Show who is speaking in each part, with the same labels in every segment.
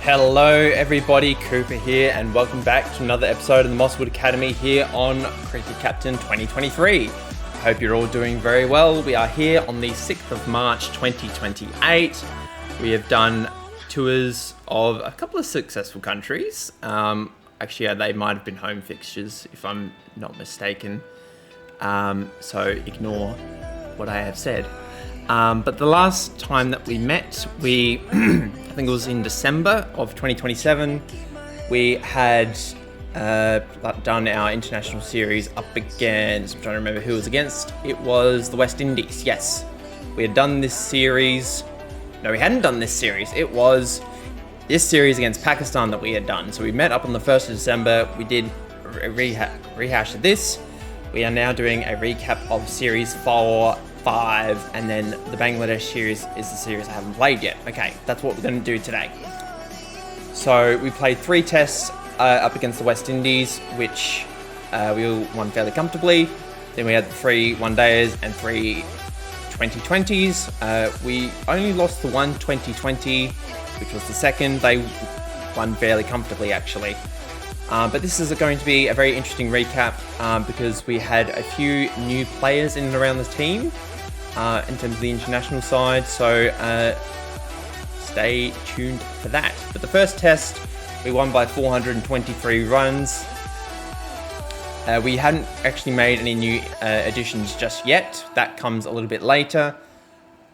Speaker 1: Hello everybody, Cooper here and welcome back to another episode of the Mosswood Academy here on Cricket Captain 2023. I hope you're all doing very well. We are here on the 6th of March 2028. We have done tours of a couple of successful countries. Actually, they might have been home fixtures if I'm not mistaken. So ignore what I have said. But the last time that we met, I think it was in December of 2027, we had done our international series up against, I'm trying to remember who it was against, it was the West Indies, yes. We had done this series, no we hadn't done this series, it was this series against Pakistan that we had done. So we met up on the 1st of December, we did a rehash of this. We are now doing a recap of series 4, 5, and then the Bangladesh series is the series I haven't played yet. Okay, that's what we're going to do today. So we played 3 tests up against the West Indies, which we all won fairly comfortably. Then we had 3 one-dayers and 3 2020s. We only lost the one 2020, which was the second. They won fairly comfortably, actually. But this is going to be a very interesting recap because we had a few new players in and around the team in terms of the international side, so stay tuned for that. But the first test, we won by 423 runs. We hadn't actually made any new additions just yet. That comes a little bit later.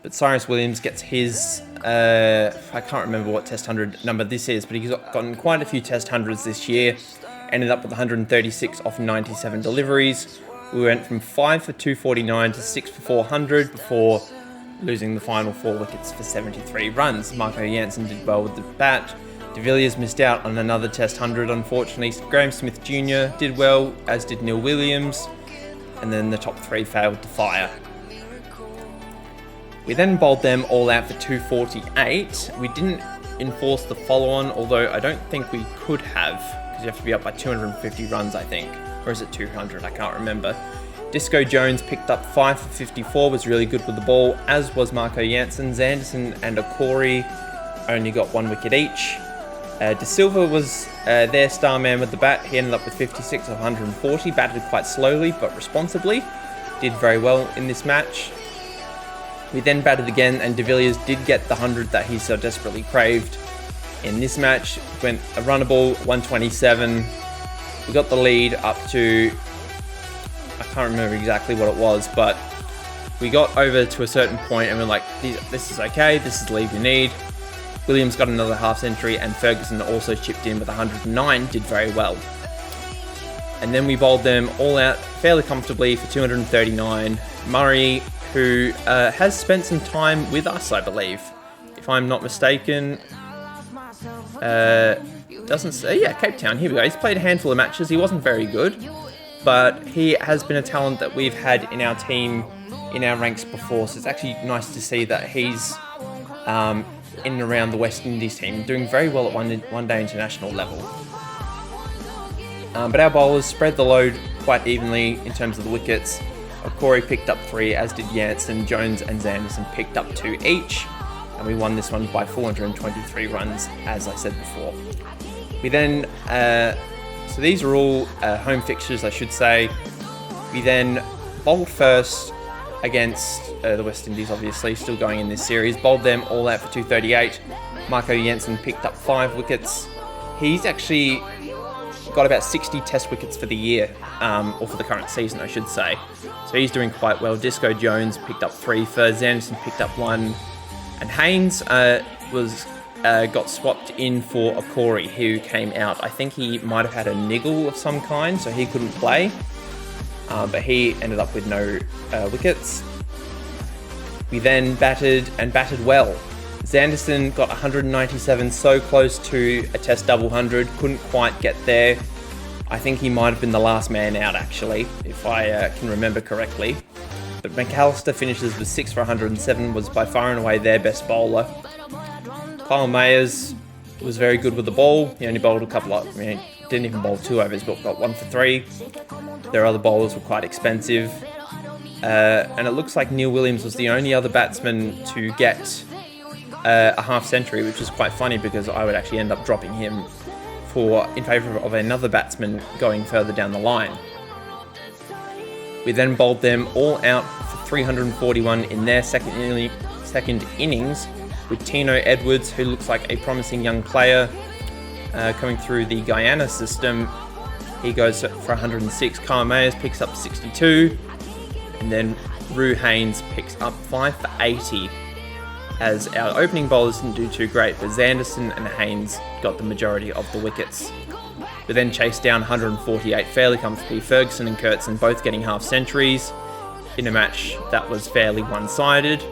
Speaker 1: But Cyrus Williams gets his, I can't remember what test 100 number this is, but he's gotten quite a few test 100s this year. Ended up with 136 off 97 deliveries. We went from 5 for 249 to 6 for 400 before losing the final 4 wickets for 73 runs. Marco Jansen did well with the bat. De Villiers missed out on another test 100, unfortunately. Graham Smith Jr. did well, as did Neil Williams. And then the top 3 failed to fire. We then bowled them all out for 248. We didn't enforce the follow-on, although I don't think we could have, because you have to be up by 250 runs, I think. Or is it 200? I can't remember. Disco Jones picked up 5 for 54, was really good with the ball, as was Marco Jansen. Zanderson and Okori only got 1 wicket each. De Silva was their star man with the bat. He ended up with 56 of 140, batted quite slowly but responsibly. Did very well in this match. We then batted again, and De Villiers did get the 100 that he so desperately craved. In this match, went a runnable 127. We got the lead up to, I can't remember exactly what it was, but we got over to a certain point and we're like, this is okay, this is the lead we need. Williams got another half century and Ferguson also chipped in with 109, did very well. And then we bowled them all out fairly comfortably for 239. Murray, who has spent some time with us, I believe, if I'm not mistaken. Doesn't say, yeah, Cape Town, here we go. He's played a handful of matches. He wasn't very good, but he has been a talent that we've had in our team, in our ranks before, so it's actually nice to see that he's in and around the West Indies team, doing very well at one-day international level. But our bowlers spread the load quite evenly in terms of the wickets. Okori picked up 3, as did Jansen. Jones and Zanderson picked up 2 each, and we won this one by 423 runs, as I said before. We then, so these are all home fixtures, I should say. We then bowled first against the West Indies, obviously, still going in this series. Bowled them all out for 238. Marco Jansen picked up 5 wickets. He's actually got about 60 test wickets for the year, or for the current season, I should say. So he's doing quite well. Disco Jones picked up 3 for, Zanderson picked up 1, and Haynes got swapped in for Okori, who came out. I think he might have had a niggle of some kind, so he couldn't play. But he ended up with no wickets. We then batted well. Zanderson got 197, so close to a test double 100, couldn't quite get there. I think he might have been the last man out, actually, if I can remember correctly. But McAllister finishes with 6 for 107, was by far and away their best bowler. Kyle Mayers was very good with the ball. He only bowled a couple of, didn't even bowl 2 overs, but got 1 for 3. Their other bowlers were quite expensive. And it looks like Neil Williams was the only other batsman to get a half century, which is quite funny because I would actually end up dropping him in favour of another batsman going further down the line. We then bowled them all out for 341 in their second innings, with Tino Edwards, who looks like a promising young player coming through the Guyana system. He goes for 106. Kyle Mayers picks up 62, and then Rue Haynes picks up 5 for 80. As our opening bowlers didn't do too great, but Zanderson and Haynes got the majority of the wickets. We then chased down 148 fairly comfortably. Ferguson and Kurtzen both getting half centuries in a match that was fairly one-sided.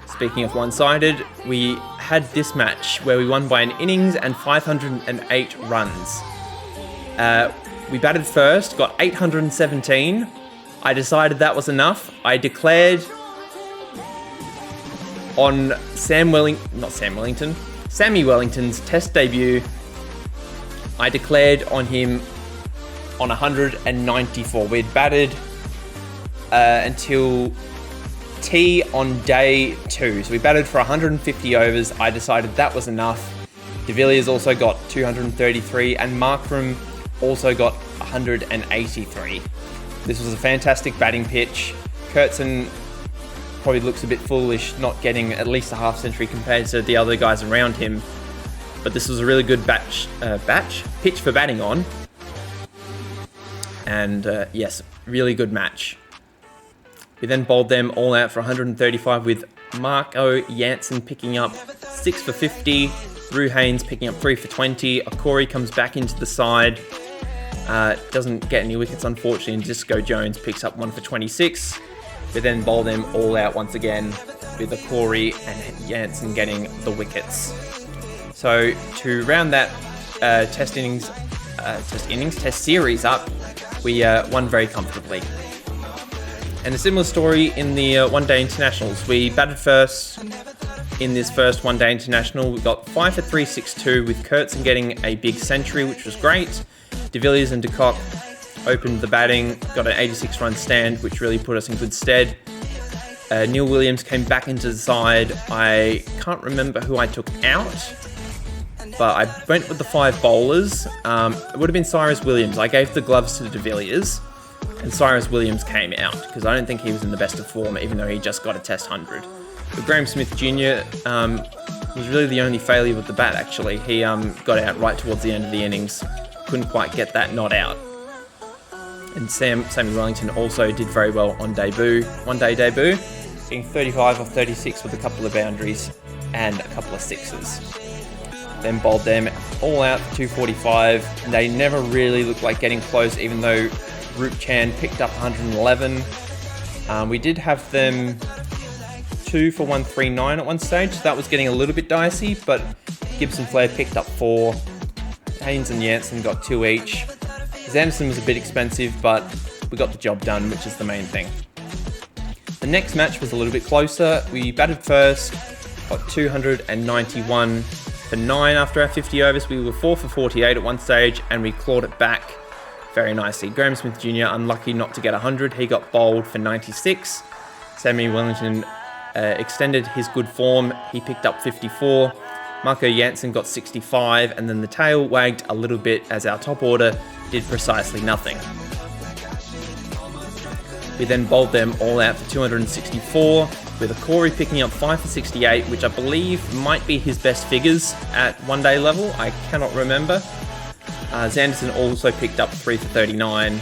Speaker 1: Speaking of one-sided, we had this match where we won by an innings and 508 runs. We batted first, got 817. I decided that was enough. I declared on Sammy Wellington's test debut, I declared on him on 194. We'd batted until tea on day 2. So we batted for 150 overs. I decided that was enough. De Villiers also got 233 and Markram also got 183. This was a fantastic batting pitch. Kurtzen probably looks a bit foolish not getting at least a half century compared to the other guys around him. But this was a really good pitch for batting on. And yes, really good match. We then bowled them all out for 135 with Marco Jansen picking up 6 for 50. Rue Haynes picking up 3 for 20. Okori comes back into the side. Doesn't get any wickets, unfortunately, and Disco Jones picks up 1 for 26. We then bowl them all out once again with Okori and Jansen getting the wickets. So to round that test series up, we won very comfortably. And a similar story in the one-day internationals. We batted first in this first one-day international. We got 5 for 362 with Kurtzen getting a big century, which was great. De Villiers and de Kock opened the batting, got an 86-run stand, which really put us in good stead. Neil Williams came back into the side. I can't remember who I took out, but I went with the 5 bowlers. It would have been Cyrus Williams. I gave the gloves to De Villiers, and Cyrus Williams came out because I don't think he was in the best of form, even though he just got a Test 100. But Graham Smith Jr. Was really the only failure with the bat, actually. He got out right towards the end of the innings. Couldn't quite get that not out. And Sammy Wellington also did very well on one-day debut, getting 35 off 36 with a couple of boundaries and a couple of sixes. Then bowled them all out for 245, and they never really looked like getting close, even though Rup Chan picked up 111. We did have them 2 for 139 at one stage, so that was getting a little bit dicey, but Gibson Flair picked up 4. Haynes and Jansen got 2 each. Zanderson was a bit expensive, but we got the job done, which is the main thing. The next match was a little bit closer. We batted first, got 291 for 9 after our 50 overs. We were 4 for 48 at one stage, and we clawed it back very nicely. Graham Smith Jr. unlucky not to get 100. He got bowled for 96. Sammy Wellington extended his good form. He picked up 54. Marco Jansen got 65, and then the tail wagged a little bit as our top order did precisely nothing. We then bowled them all out for 264, with Okori picking up 5 for 68, which I believe might be his best figures at one-day level. I cannot remember. Zanderson also picked up 3 for 39,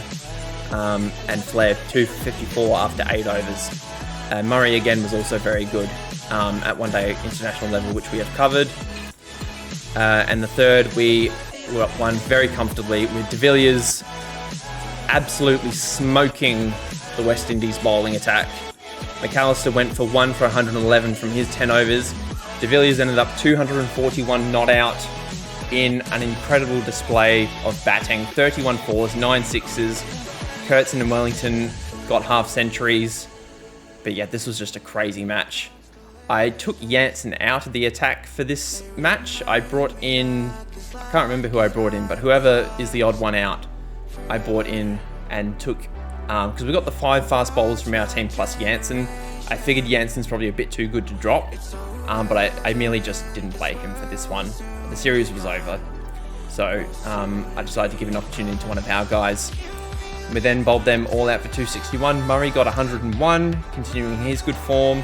Speaker 1: and Flair 2 for 54 after 8 overs. Murray again was also very good at one-day international level, which we have covered. And the third, we won very comfortably with De Villiers absolutely smoking the West Indies bowling attack. McAllister went for 1 for 111 from his 10 overs. De Villiers ended up 241 not out in an incredible display of batting. 31 fours, 9 sixes. Kurtzen and Wellington got half centuries. But yeah, this was just a crazy match. I took Jansen out of the attack for this match. I brought in, I can't remember who I brought in, but whoever is the odd one out, I brought in and took, because we got the 5 fast bowlers from our team plus Jansen. I figured Jansen's probably a bit too good to drop. but I merely just didn't play him for this one. The series was over, so I decided to give an opportunity to one of our guys. We then bowled them all out for 261. Murray got 101, continuing his good form.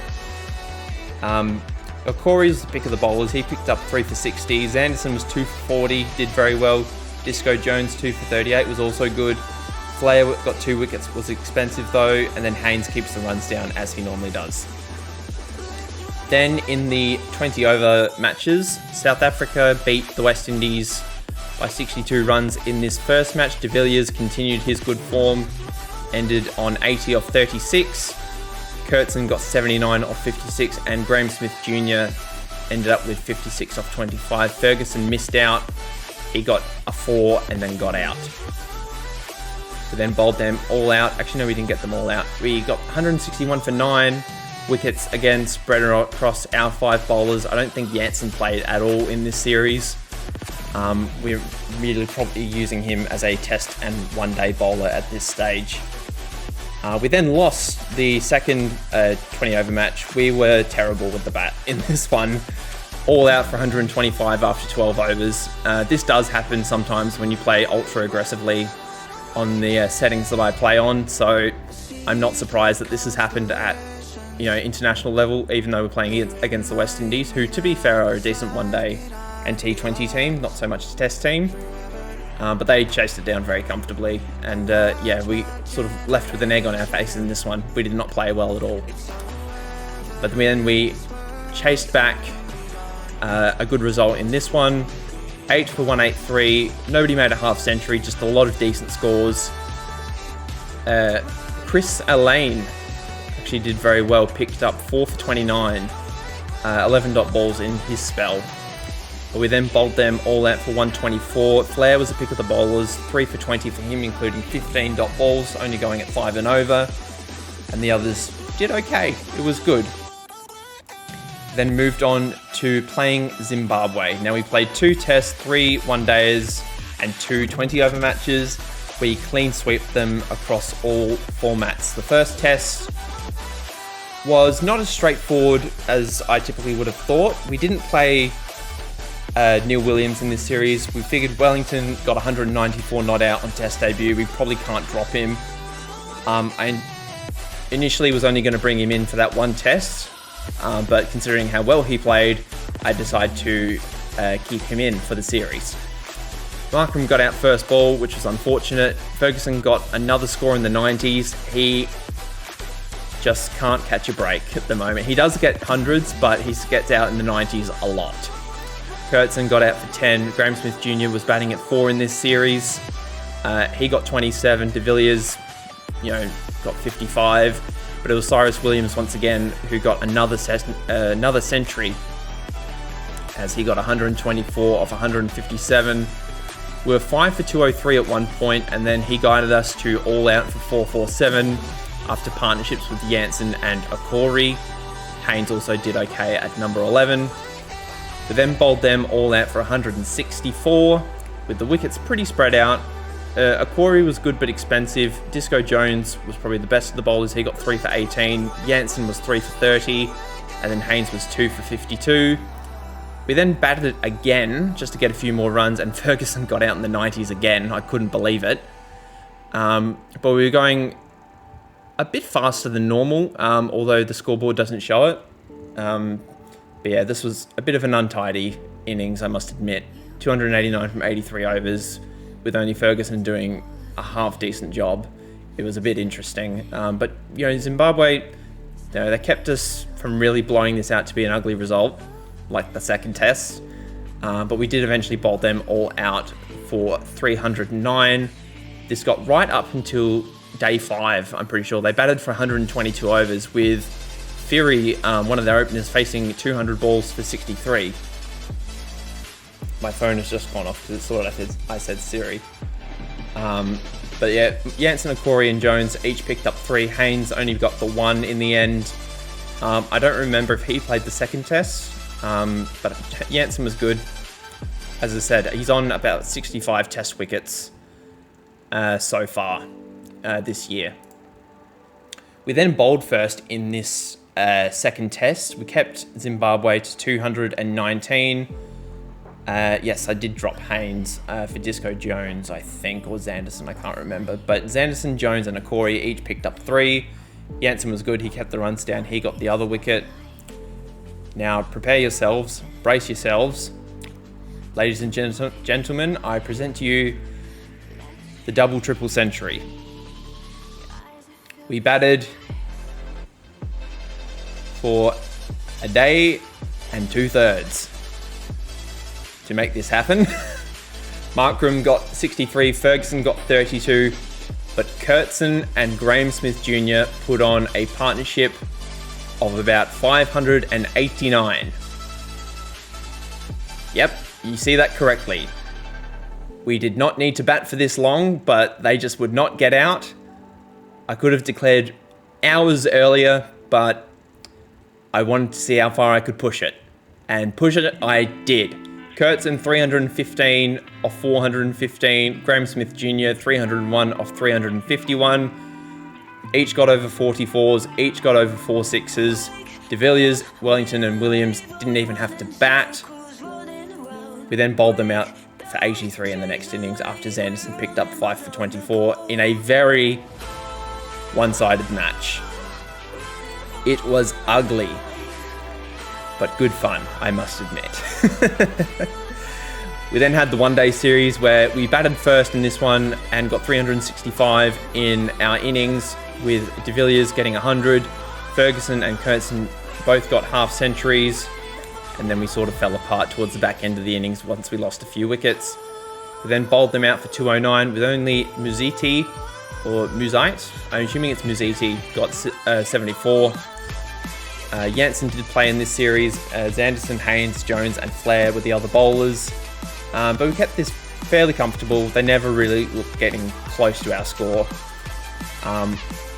Speaker 1: Corey's the pick of the bowlers. He picked up 3 for 60. Zanderson was 2 for 40, did very well. Disco Jones 2 for 38 was also good. Flair got 2 wickets, was expensive though, and then Haynes keeps the runs down as he normally does. Then in the 20 over matches, South Africa beat the West Indies by 62 runs in this first match. De Villiers continued his good form, ended on 80 off 36. Kurtzen got 79 off 56, and Graham Smith Jr. ended up with 56 off 25. Ferguson missed out. He got a 4 and then got out. We then bowled them all out. Actually, no, we didn't get them all out. We got 161 for 9 wickets, again, spread across our 5 bowlers. I don't think Jansen played at all in this series. We're really probably using him as a test and one-day bowler at this stage. We then lost the second 20 over match. We were terrible with the bat in this one. All out for 125 after 12 overs. This does happen sometimes when you play ultra aggressively on the settings that I play on, so I'm not surprised that this has happened at international level, even though we're playing against the West Indies, who, to be fair, are a decent one-day and T20 team, not so much a test team. But they chased it down very comfortably, and we sort of left with an egg on our face in this one. We did not play well at all. But then we chased back a good result in this one. 8 for 183. Nobody made a half century, just a lot of decent scores. Chris Allain actually did very well, picked up 4 for 29, 11 dot balls in his spell. We then bowled them all out for 124. Flair was the pick of the bowlers, 3 for 20 for him, including 15 dot balls, only going at 5 and over. And the others did okay. It was good. Then moved on to playing Zimbabwe. Now we played 2 tests, 3 one-dayers, and 2 20-over matches. We clean swept them across all formats. The first test was not as straightforward as I typically would have thought. We didn't play Neil Williams in this series. We figured Wellington got 194 not out on test debut. We probably can't drop him. I initially was only going to bring him in for that one test, but considering how well he played, I decided to keep him in for the series. Markham got out first ball, which was unfortunate. Ferguson got another score in the 90s. He just can't catch a break at the moment. He does get hundreds, but he gets out in the 90s a lot. Kurtzen got out for 10. Graham Smith Jr. was batting at 4 in this series. He got 27. De Villiers, got 55. But it was Cyrus Williams once again who got another century, as he got 124 off 157. We were 5 for 203 at one point, and then he guided us to all out for 447 after partnerships with Jansen and Okori. Haynes also did okay at number 11. We then bowled them all out for 164, with the wickets pretty spread out. Okori was good but expensive. Disco Jones was probably the best of the bowlers. He got 3 for 18. Jansen was 3 for 30, and then Haynes was 2 for 52. We then batted it again just to get a few more runs, and Ferguson got out in the 90s again. I couldn't believe it. But we were going a bit faster than normal, although the scoreboard doesn't show it. But yeah, this was a bit of an untidy innings, I must admit. 289 from 83 overs, with only Ferguson doing a half-decent job. It was a bit interesting. But, Zimbabwe, they kept us from really blowing this out to be an ugly result, like the second test. But we did eventually bowl them all out for 309. This got right up until day 5, I'm pretty sure. They batted for 122 overs with Fury, one of their openers, facing 200 balls for 63. My phone has just gone off because it thought I said Siri. But yeah, Jansen, Okori and Jones each picked up 3. Haynes only got the 1 in the end. I don't remember if he played the second test, but Jansen was good. As I said, he's on about 65 test wickets so far this year. We then bowled first in this second test. We kept Zimbabwe to 219. Yes, I did drop Haynes for Disco Jones, I think, or Zanderson, I can't remember. But Zanderson, Jones, and Akori each picked up 3. Jansen was good, he kept the runs down, he got the other wicket. Now, prepare yourselves, brace yourselves. Ladies and gentlemen, I present to you the double triple century. We batted for a day and 2/3 to make this happen. Markram got 63, Ferguson got 32, but Kurtzen and Graham Smith Jr. put on a partnership of about 589. Yep, you see that correctly. We did not need to bat for this long, but they just would not get out. I could have declared hours earlier, but I wanted to see how far I could push it. And push it I did. Kurtzen 315 off 415, Graham Smith Jr. 301 off 351. Each got over 44s, each got over 4 6s. De Villiers, Wellington and Williams didn't even have to bat. We then bowled them out for 83 in the next innings after Zanderson picked up 5 for 24 in a very one-sided match. It was ugly, but good fun, I must admit. We then had the one-day series where we batted first in this one and got 365 in our innings, with De Villiers getting 100. Ferguson and Kurtzen both got half centuries, and then we sort of fell apart towards the back end of the innings once we lost a few wickets. We then bowled them out for 209 with only Muzite, or Muzite, I'm assuming it's Muzite, got 74. Jansen did play in this series. Zanderson, Haynes, Jones and Flair were the other bowlers. But we kept this fairly comfortable. They never really looked getting close to our score,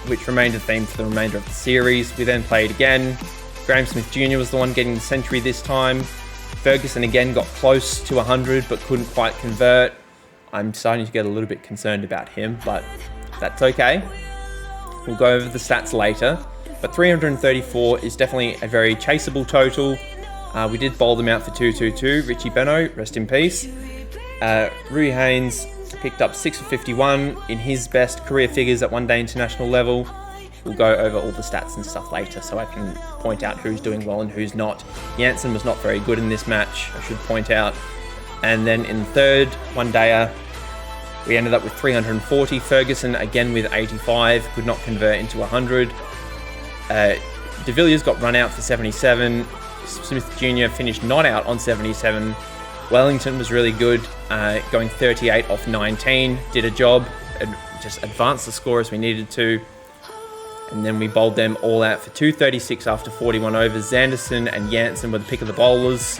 Speaker 1: which remained a theme for the remainder of the series. We then played again. Graham Smith Jr. was the one getting the century this time. Ferguson again got close to 100 but couldn't quite convert. I'm starting to get a little bit concerned about him, but that's okay. We'll go over the stats later. But 334 is definitely a very chaseable total. We did bowl them out for 222. Richie Beno, rest in peace. Rui Haynes picked up 6 for 51 in his best career figures at one-day international level. We'll go over all the stats and stuff later so I can point out who's doing well and who's not. Jansen was not very good in this match, I should point out. And then in the third one-dayer, we ended up with 340. Ferguson again with 85, could not convert into 100. De Villiers got run out for 77. Smith Jr. finished not out on 77. Wellington was really good, going 38 off 19. Did a job, just advanced the score as we needed to. And then we bowled them all out for 236 after 41 overs. Zanderson and Jansen were the pick of the bowlers.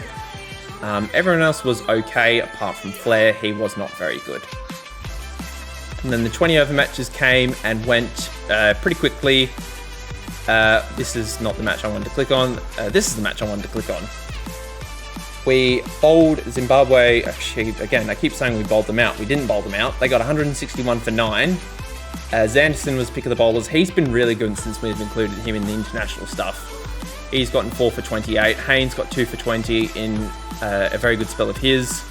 Speaker 1: Everyone else was okay, apart from Flair. He was not very good. And then the 20 over matches came and went pretty quickly. This is not the match I wanted to click on. This is the match I wanted to click on. We bowled Zimbabwe. Actually, again, I keep saying we bowled them out. We didn't bowl them out. They got 161 for 9. Zanderson was pick of the bowlers. He's been really good since we've included him in the international stuff. He's gotten 4 for 28. Haynes got 2 for 20 in a very good spell of his.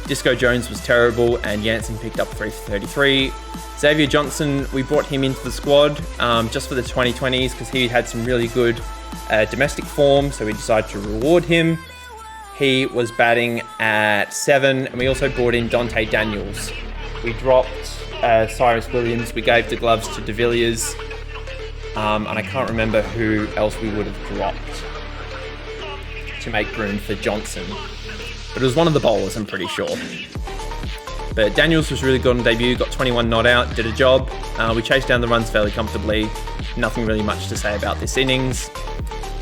Speaker 1: Disco Jones was terrible, and Jansen picked up 3 for 33. Xavier Johnson, we brought him into the squad just for the 2020s because he had some really good domestic form, so we decided to reward him. He was batting at 7, and we also brought in Dante Daniels. We dropped Cyrus Williams, we gave the gloves to De Villiers, and I can't remember who else we would have dropped to make room for Johnson. But it was one of the bowlers, I'm pretty sure. But Daniels was really good on debut, got 21 not out, did a job. We chased down the runs fairly comfortably. Nothing really much to say about this innings.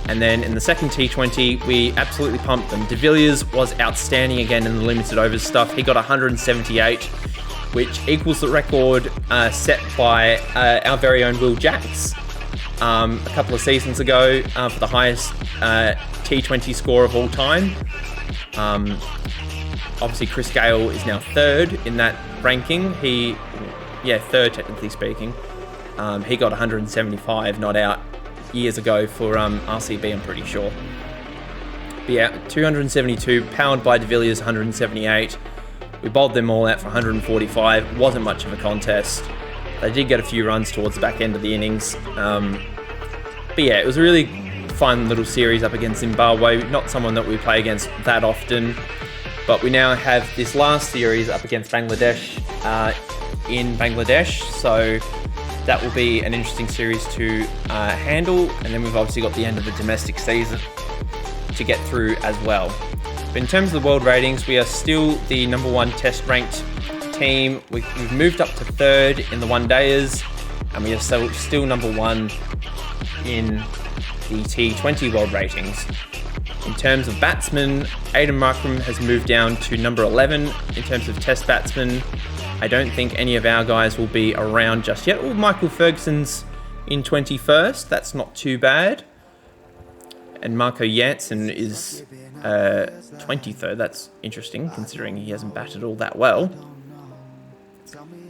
Speaker 1: And then in the second T20, we absolutely pumped them. De Villiers was outstanding again in the limited overs stuff. He got 178, which equals the record set by our very own Will Jacks a couple of seasons ago for the highest T20 score of all time. Obviously, Chris Gale is now third in that ranking. Third technically speaking. He got 175 not out. years ago for RCB, I'm pretty sure. But yeah, 272, powered by de Villiers 178. We bowled them all out for 145. Wasn't much of a contest. They did get a few runs towards the back end of the innings. But yeah, it was a really fun little series up against Zimbabwe. Not someone that we play against that often. But we now have this last series up against Bangladesh in Bangladesh. So that will be an interesting series to handle. And then we've obviously got the end of the domestic season to get through as well. But in terms of the world ratings, we are still the #1 test ranked team. We've moved up to 3rd in the one-dayers, and we are still #1 in the T20 world ratings. In terms of batsmen, Aidan Markram has moved down to number 11 in terms of test batsmen. I don't think any of our guys will be around just yet. Oh, Michael Ferguson's in 21st. That's not too bad. And Marco Jansen is 23rd. That's interesting, considering he hasn't batted all that well.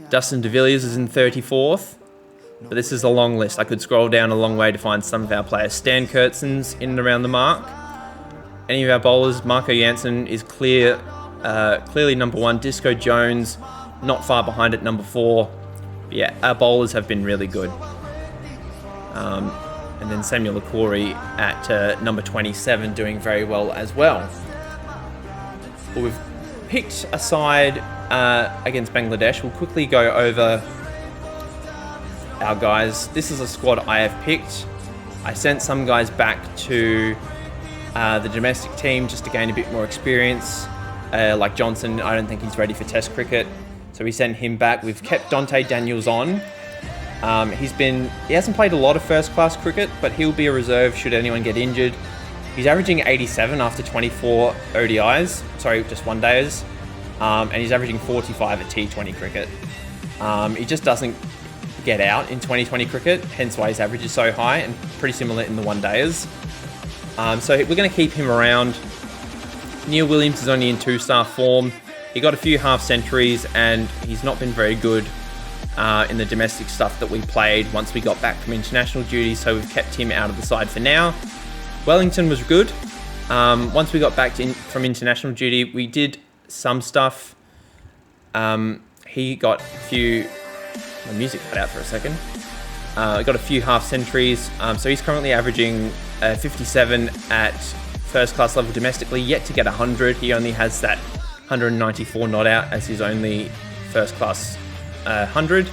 Speaker 1: Dustin de Villiers is in 34th. But this is a long list. I could scroll down a long way to find some of our players. Stan Kurtzon's in and around the mark. Any of our bowlers, Marco Jansen is clearly #1. Disco Jones, not far behind at #4. But yeah, our bowlers have been really good. And then Samuel Okori at number 27, doing very well as well. But we've picked a side against Bangladesh. We'll quickly go over our guys. This is a squad I have picked. I sent some guys back to the domestic team just to gain a bit more experience. Like Johnson, I don't think he's ready for Test cricket, so we sent him back. We've kept Dante Daniels on. He hasn't played a lot of first class cricket, but he'll be a reserve should anyone get injured. He's averaging 87 after 24 ODIs, sorry, just one-dayers, and he's averaging 45 at T20 cricket. He just doesn't get out in 2020 cricket, hence why his average is so high, and pretty similar in the one-dayers. So we're going to keep him around. Neil Williams is only in 2-star form. He got a few half-centuries, and he's not been very good in the domestic stuff that we played once we got back from international duty, so we've kept him out of the side for now. Wellington was good. Once we got back from international duty, we did some stuff. He got a few... My music cut out for a second. Got a few half-centuries, so he's currently averaging 57 at first-class level domestically, yet to get 100. He only has that 194 not out as his only first-class 100.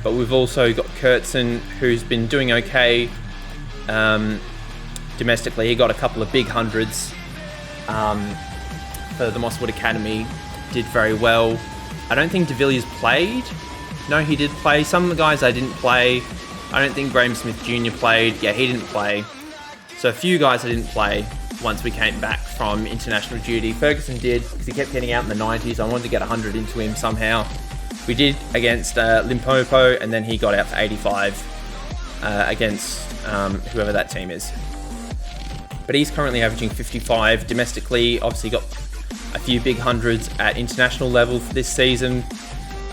Speaker 1: But we've also got Kurtzon, who's been doing okay domestically. He got a couple of big hundreds for the Mosswood Academy, did very well. I don't think de Villiers played. No, he did play. Some of the guys I didn't play. I don't think Graham Smith Jr. played. Yeah, he didn't play. So a few guys I didn't play once we came back from international duty. Ferguson did, because he kept getting out in the 90s. I wanted to get 100 into him somehow. We did against Limpopo, and then he got out for 85 against whoever that team is. But he's currently averaging 55 domestically. Obviously got a few big hundreds at international level for this season.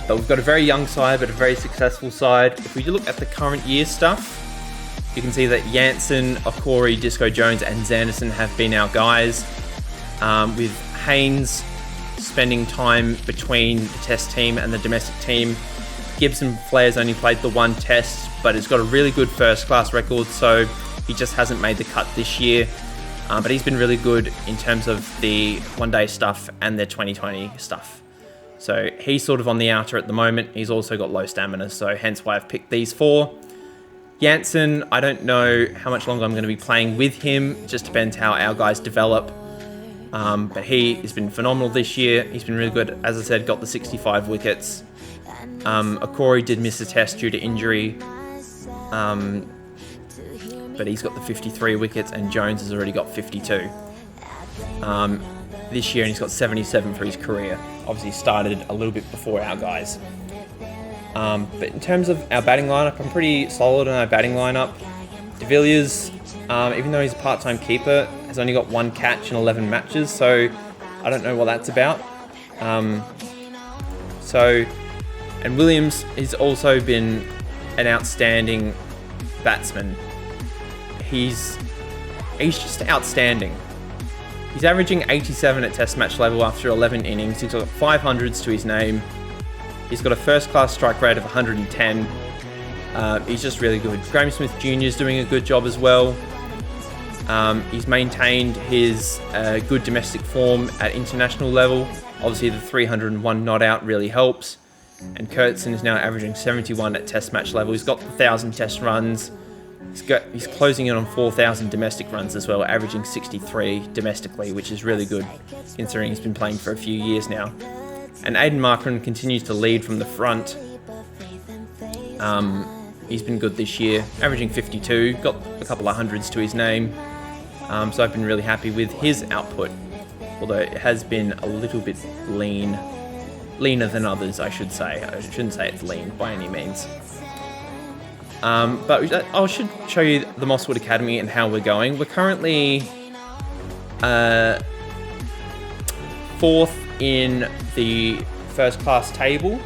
Speaker 1: But we've got a very young side, but a very successful side. If we look at the current year stuff, you can see that Jansen, Okori, Disco Jones, and Zanderson have been our guys. With Haynes spending time between the test team and the domestic team. Gibson Flair's only played the one test, but has got a really good first class record, so he just hasn't made the cut this year. But he's been really good in terms of the one-day stuff and the 2020 stuff. So he's sort of on the outer at the moment. He's also got low stamina, so hence why I've picked these four. Jansen, I don't know how much longer I'm going to be playing with him. It just depends how our guys develop. But he has been phenomenal this year. He's been really good. As I said, got the 65 wickets. Okori did miss a test due to injury. But he's got the 53 wickets, and Jones has already got 52 this year, and he's got 77 for his career. Obviously started a little bit before our guys. But in terms of our batting lineup, I'm pretty solid on our batting lineup. De Villiers, even though he's a part-time keeper, has only got 1 catch in 11 matches, so I don't know what that's about. And Williams has also been an outstanding batsman. He's just outstanding. He's averaging 87 at test match level after 11 innings. He's got 500s to his name. He's got a first-class strike rate of 110. He's just really good. Graham Smith Jr. is doing a good job as well. He's maintained his good domestic form at international level. Obviously, the 301 not out really helps. And Kurtzson is now averaging 71 at test match level. He's got 1,000 test runs. He's closing in on 4,000 domestic runs as well, averaging 63 domestically, which is really good considering he's been playing for a few years now. And Aiden Markram continues to lead from the front. He's been good this year, averaging 52, got a couple of hundreds to his name. So I've been really happy with his output, although it has been a little bit leaner than others, I should say. I shouldn't say it's lean by any means. But I should show you the Mosswood Academy and how we're going. We're currently 4th in the first class table.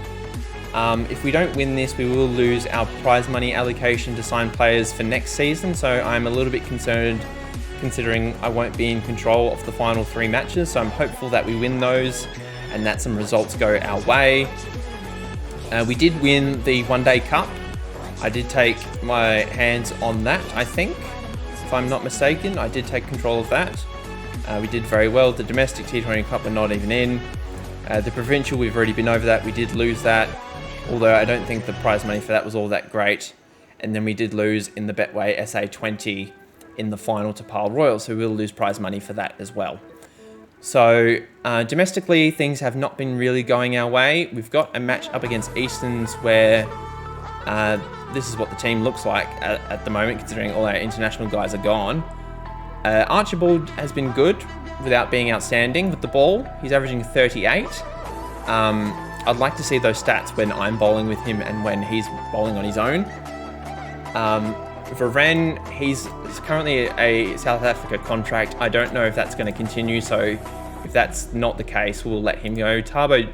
Speaker 1: If we don't win this, we will lose our prize money allocation to sign players for next season. So I'm a little bit concerned considering I won't be in control of the final 3 matches. So I'm hopeful that we win those and that some results go our way. We did win the One Day Cup. I did take my hands on that, I think. If I'm not mistaken, I did take control of that. We did very well. The domestic T20 Cup we're not even in. The provincial, we've already been over that. We did lose that, although I don't think the prize money for that was all that great. And then we did lose in the Betway SA20 in the final to Pile Royal, so we'll lose prize money for that as well. So domestically, things have not been really going our way. We've got a match up against Easterns where this is what the team looks like at the moment, considering all our international guys are gone. Archibald has been good without being outstanding with the ball. He's averaging 38. I'd like to see those stats when I'm bowling with him and when he's bowling on his own. Varane, he's currently a South Africa contract. I don't know if that's going to continue, so if that's not the case, we'll let him go. Tarbo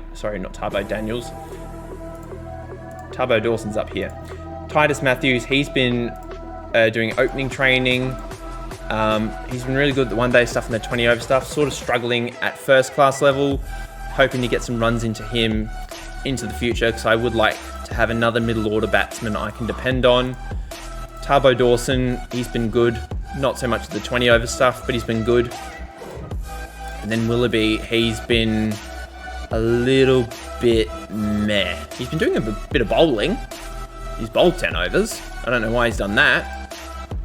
Speaker 1: Dawson's up here. Titus Matthews, he's been doing opening training. He's been really good at the one-day stuff and the 20 over stuff, sort of struggling at first class level, hoping to get some runs into him into the future, because I would like to have another middle order batsman I can depend on. Tarbo Dawson, he's been good, not so much the 20 over stuff, but he's been good. And then Willoughby, he's been a little bit meh. He's been doing a bit of bowling. He's bowled 10 overs. I don't know why he's done that,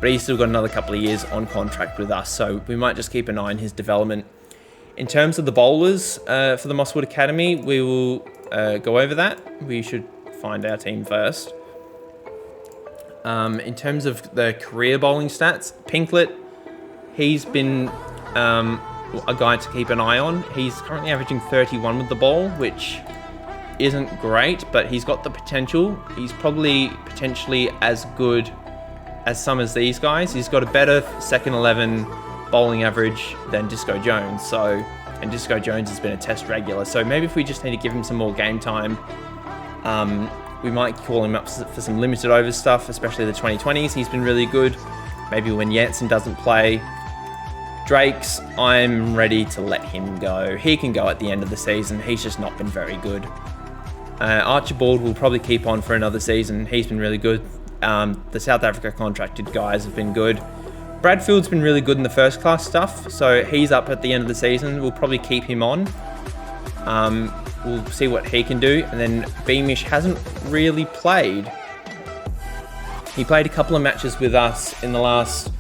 Speaker 1: but he's still got another couple of years on contract with us, so we might just keep an eye on his development. In terms of the bowlers for the Mosswood Academy, we will go over that. We should find our team first. In terms of the career bowling stats, Pinklet, he's been a guy to keep an eye on. He's currently averaging 31 with the ball, which isn't great, but he's got the potential. He's probably potentially as good as some of these guys. He's got a better second 11 bowling average than Disco Jones. And Disco Jones has been a test regular. So maybe if we just need to give him some more game time, we might call him up for some limited overs stuff, especially the 2020s. He's been really good. Maybe when Jansen doesn't play. Drake's, I'm ready to let him go. He can go at the end of the season. He's just not been very good. Archibald will probably keep on for another season. He's been really good. The South Africa contracted guys have been good. Bradfield's been really good in the first class stuff, so he's up at the end of the season. We'll probably keep him on. We'll see what he can do. And then Beamish hasn't really played. He played a couple of matches with us in the last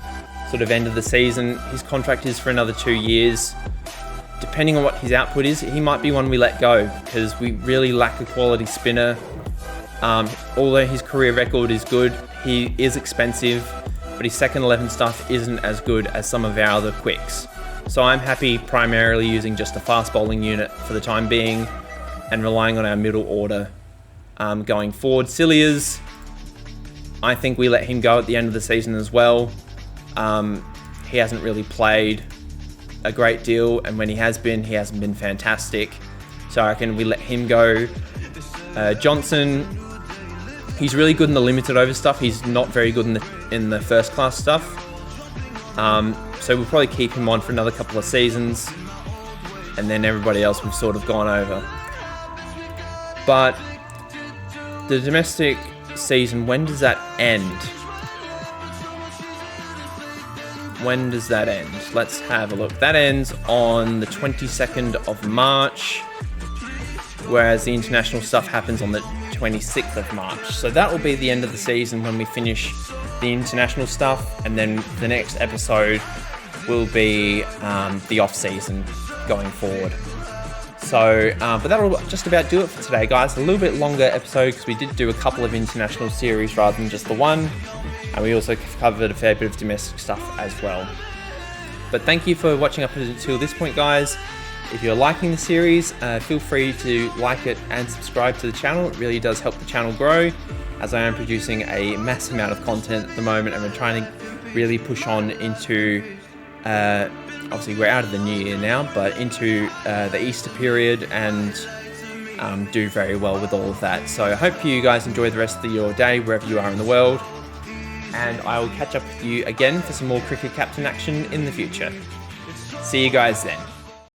Speaker 1: sort of end of the season. His contract is for another 2 years. Depending on what his output is, he might be one we let go because we really lack a quality spinner. Although his career record is good, he is expensive, but his second 11 stuff isn't as good as some of our other quicks. So I'm happy primarily using just a fast bowling unit for the time being and relying on our middle order going forward. Cilliers, I think we let him go at the end of the season as well. He hasn't really played a great deal, and when he hasn't been fantastic. So I reckon we let him go. Johnson, He's really good in the limited over stuff. He's not very good in the first class stuff. So we'll probably keep him on for another couple of seasons, and then everybody else we've sort of gone over. But the domestic season, when does that end? When does that end? Let's have a look. That ends on the 22nd of March, whereas the international stuff happens on the 26th of March. So that will be the end of the season when we finish the international stuff, and then the next episode will be the off season going forward. So, but that'll just about do it for today, guys. A little bit longer episode because we did do a couple of international series rather than just the one, and we also covered a fair bit of domestic stuff as well. But thank you for watching up until this point, guys. If you're liking the series, feel free to like it and subscribe to the channel. It really does help the channel grow, as I am producing a massive amount of content at the moment, and we're trying to really push on into, obviously we're out of the new year now, but into the Easter period, and do very well with all of that. So I hope you guys enjoy the rest of your day wherever you are in the world, and I will catch up with you again for some more cricket captain action in the future. See you guys then.